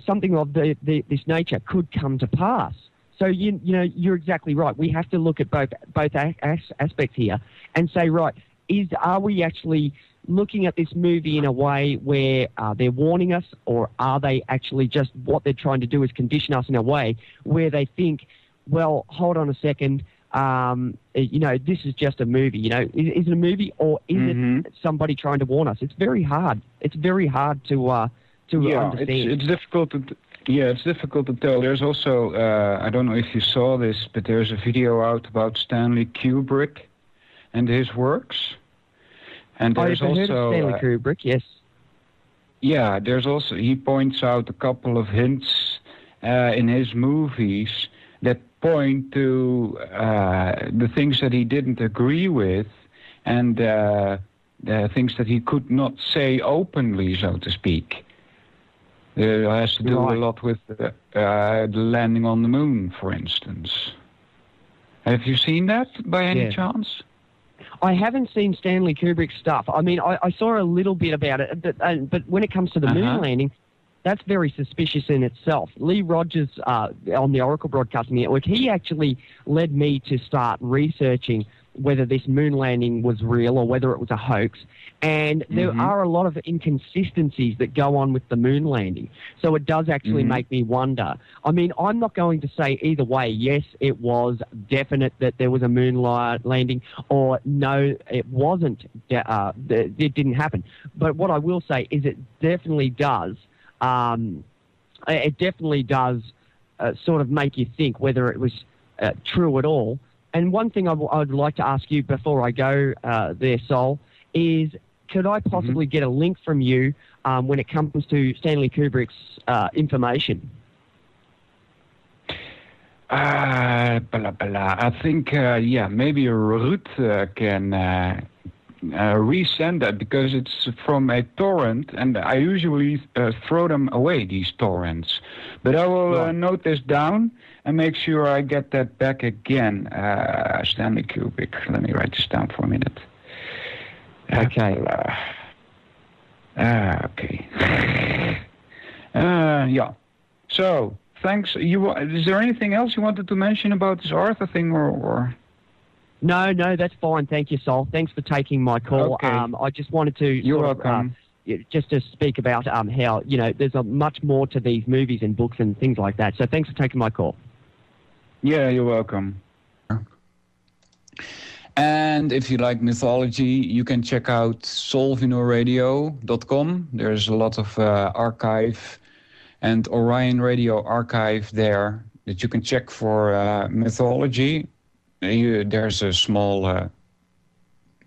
something of this nature could come to pass? So you know, you're exactly right. We have to look at both aspects here and say, right, are we actually looking at this movie in a way where they're warning us, or are they actually just what they're trying to do is condition us in a way where they think, well, hold on a second, you know, this is just a movie. You know, is it a movie or is it somebody trying to warn us? It's very hard. It's very hard to understand. It's difficult to. It's difficult to tell. There's also, I don't know if you saw this, but there's a video out about Stanley Kubrick and his works. And there's I've heard of Stanley Kubrick, yes. Yeah, there's also, he points out a couple of hints in his movies that point to the things that he didn't agree with and the things that he could not say openly, so to speak. It has to do a lot with the landing on the moon, for instance. Have you seen that by any chance? I haven't seen Stanley Kubrick's stuff. I mean, I saw a little bit about it, but when it comes to the moon landing, that's very suspicious in itself. Lee Rogers on the Oracle Broadcasting Network, he actually led me to start researching whether this moon landing was real or whether it was a hoax. And there are a lot of inconsistencies that go on with the moon landing. So it does actually make me wonder. I mean, I'm not going to say either way, yes, it was definite that there was a moon landing, or no, it wasn't, it didn't happen. But what I will say is it definitely does, sort of make you think whether it was true at all. And one thing I would like to ask you before I go there, Sol, is could I possibly get a link from you when it comes to Stanley Kubrick's information? I think, maybe Ruth can resend that, because it's from a torrent, and I usually throw them away, these torrents. But I will note this down and make sure I get that back again. Stanley Kubrick. Let me write this down for a minute. Okay. Okay. So, thanks. Is there anything else you wanted to mention about this Arthur thing, or? No, that's fine. Thank you, Sol. Thanks for taking my call. Okay. I just wanted to You're welcome. Just to speak about how, you know, there's much more to these movies and books and things like that. So thanks for taking my call. Yeah, you're welcome. And if you like mythology, you can check out solvinoradio.com. There's a lot of archive and Orion Radio archive there that you can check for mythology. There's a small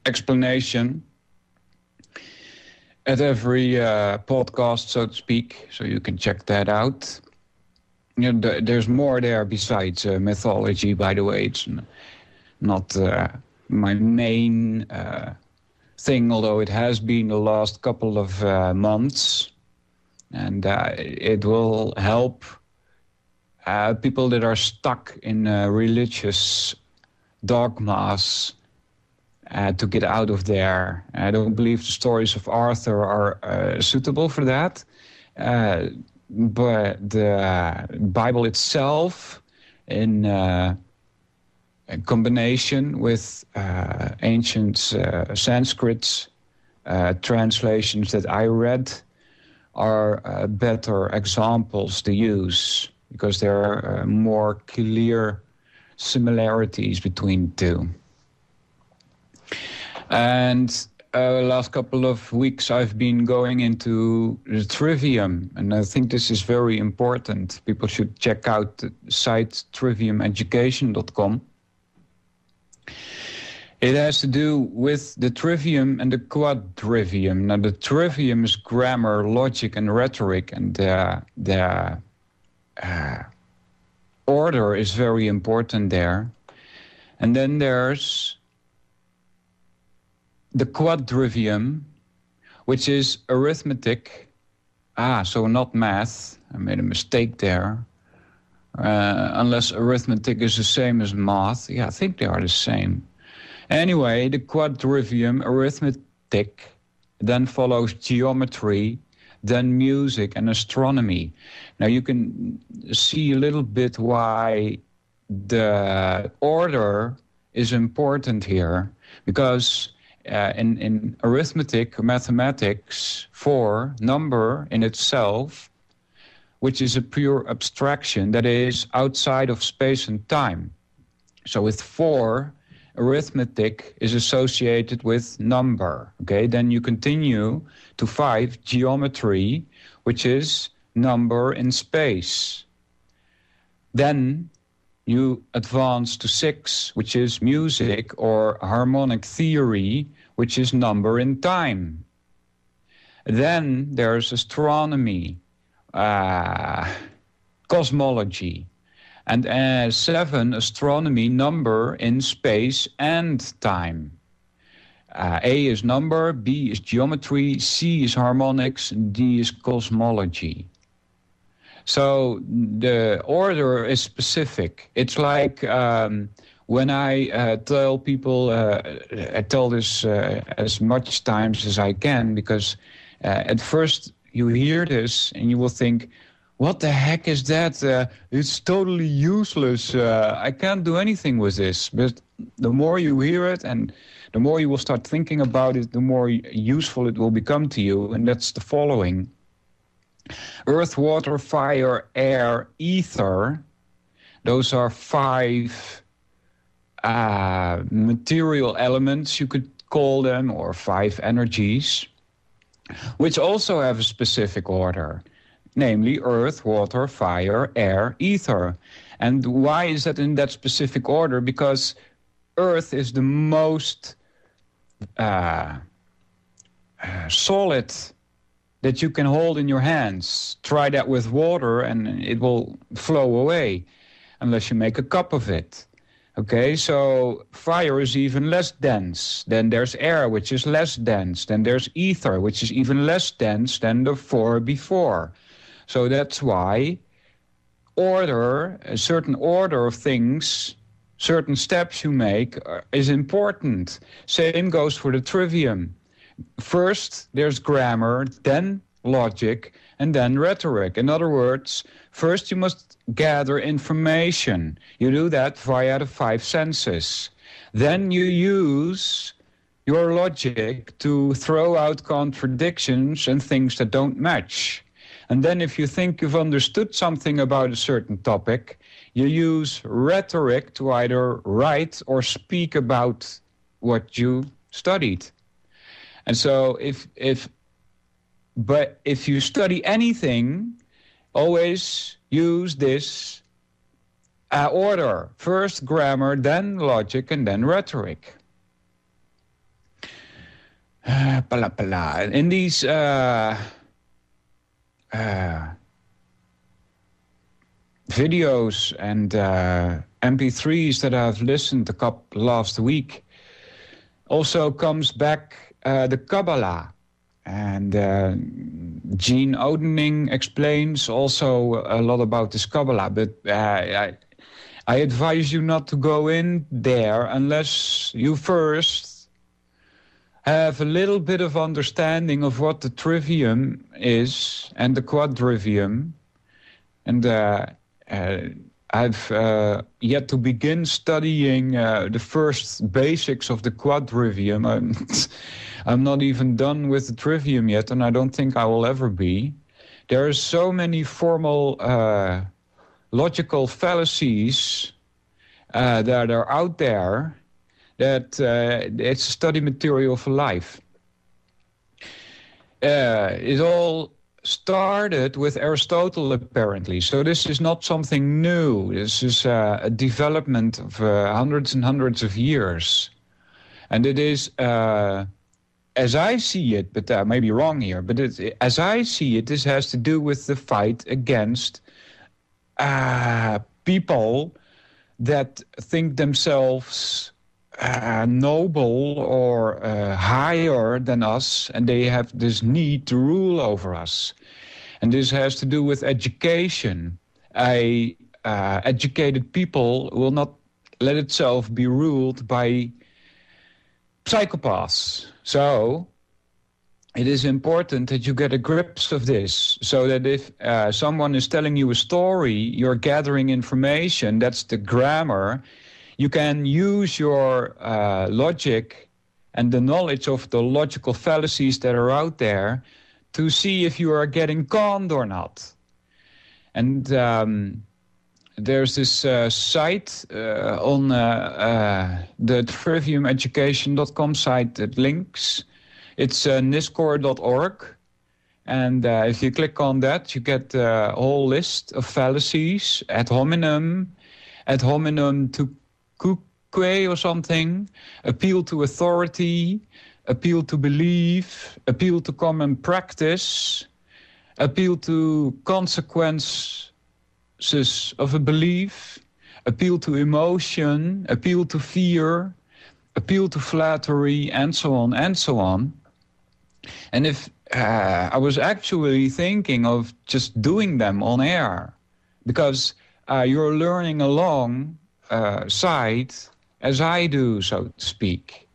explanation at every podcast, so to speak, so you can check that out. You know, there's more there besides mythology, by the way. It's not my main thing, although it has been the last couple of months. And it will help people that are stuck in religious dogmas to get out of there. I don't believe the stories of Arthur are suitable for that. But the Bible itself, in combination with ancient Sanskrit translations that I read, are better examples to use, because they're more clear similarities between the two. And last couple of weeks I've been going into the trivium, and I think this is very important. People should check out the site triviumeducation.com. It has to do with the trivium and the quadrivium. Now, the trivium is grammar, logic, and rhetoric, and the order is very important there. And then there's the quadrivium, which is arithmetic. So not math. I made a mistake there. Unless arithmetic is the same as math. Yeah, I think they are the same. Anyway, the quadrivium, arithmetic, then follows geometry, then music and astronomy. Now you can see a little bit why the order is important here, because in arithmetic, mathematics, 4, number in itself, which is a pure abstraction that is outside of space and time. So with 4, arithmetic is associated with number. Okay, then you continue to 5, geometry, which is number in space. Then you advance to 6, which is music or harmonic theory, which is number in time. Then there's astronomy, cosmology. And 7, astronomy, number in space and time. A is number, B is geometry, C is harmonics, D is cosmology. So the order is specific. It's like when I tell people, I tell this as much times as I can, because at first you hear this and you will think, what the heck is that? It's totally useless. I can't do anything with this. But the more you hear it and the more you will start thinking about it, the more useful it will become to you. And that's the following. Earth, water, fire, air, ether. Those are 5 material elements, you could call them, or 5 energies, which also have a specific order. Namely, earth, water, fire, air, ether. And why is that in that specific order? Because earth is the most solid that you can hold in your hands. Try that with water and it will flow away unless you make a cup of it. Okay, so fire is even less dense. Then there's air, which is less dense. Then there's ether, which is even less dense than the 4 before. So that's why order, a certain order of things, certain steps you make is important. Same goes for the trivium. First, there's grammar, then logic, and then rhetoric. In other words, first you must gather information. You do that via the 5 senses. Then you use your logic to throw out contradictions and things that don't match. And then if you think you've understood something about a certain topic, you use rhetoric to either write or speak about what you studied. And so if you study anything, always use this order. First grammar, then logic, and then rhetoric. In these videos and MP3s that I've listened to last week, also comes back the Kabbalah. And Gene Odening explains also a lot about this Kabbalah, but I advise you not to go in there unless you first have a little bit of understanding of what the trivium is and the quadrivium. And I've yet to begin studying the first basics of the quadrivium. I'm not even done with the trivium yet, and I don't think I will ever be. There are so many formal logical fallacies that are out there, that it's study material for life. It all started with Aristotle, apparently. So this is not something new. This is a development of hundreds and hundreds of years. And it is, as I see it, but I may be wrong here, but as I see it, this has to do with the fight against people that think themselves noble or higher than us, and they have this need to rule over us. And this has to do with education. Educated people will not let itself be ruled by psychopaths. So it is important that you get a grip of this, so that if someone is telling you a story, you're gathering information, that's the grammar. You can use your logic and the knowledge of the logical fallacies that are out there to see if you are getting conned or not. And there's this site on the triviumeducation.com site that links. It's niscore.org. And if you click on that, you get a whole list of fallacies, ad hominem to cuque or something, appeal to authority, appeal to belief, appeal to common practice, appeal to consequences of a belief, appeal to emotion, appeal to fear, appeal to flattery, and so on and so on. And if I was actually thinking of just doing them on air, because you're learning along side as I do, so to speak.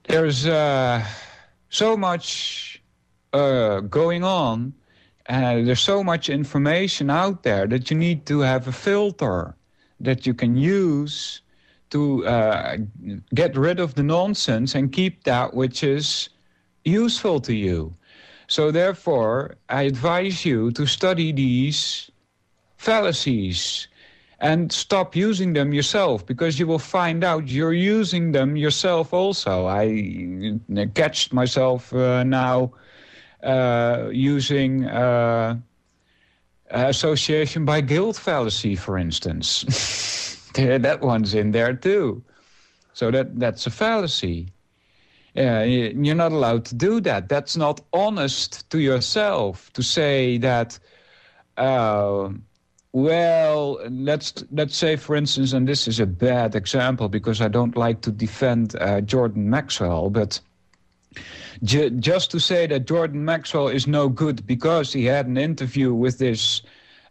There's so much going on. There's so much information out there that you need to have a filter that you can use to get rid of the nonsense and keep that which is useful to you. So therefore, I advise you to study these fallacies and stop using them yourself, because you will find out you're using them yourself also. I catch myself now using association by guilt fallacy, for instance. That one's in there too. So that's a fallacy. You're not allowed to do that. That's not honest to yourself to say that, well, let's say, for instance, and this is a bad example because I don't like to defend Jordan Maxwell, but just to say that Jordan Maxwell is no good because he had an interview with this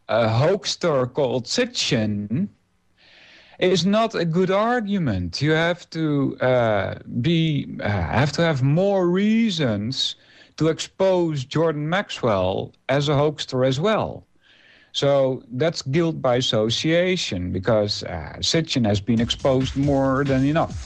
hoaxer called Sitchin is not a good argument. You have to have more reasons to expose Jordan Maxwell as a hoaxer as well. So that's guilt by association, because Sitchin has been exposed more than enough.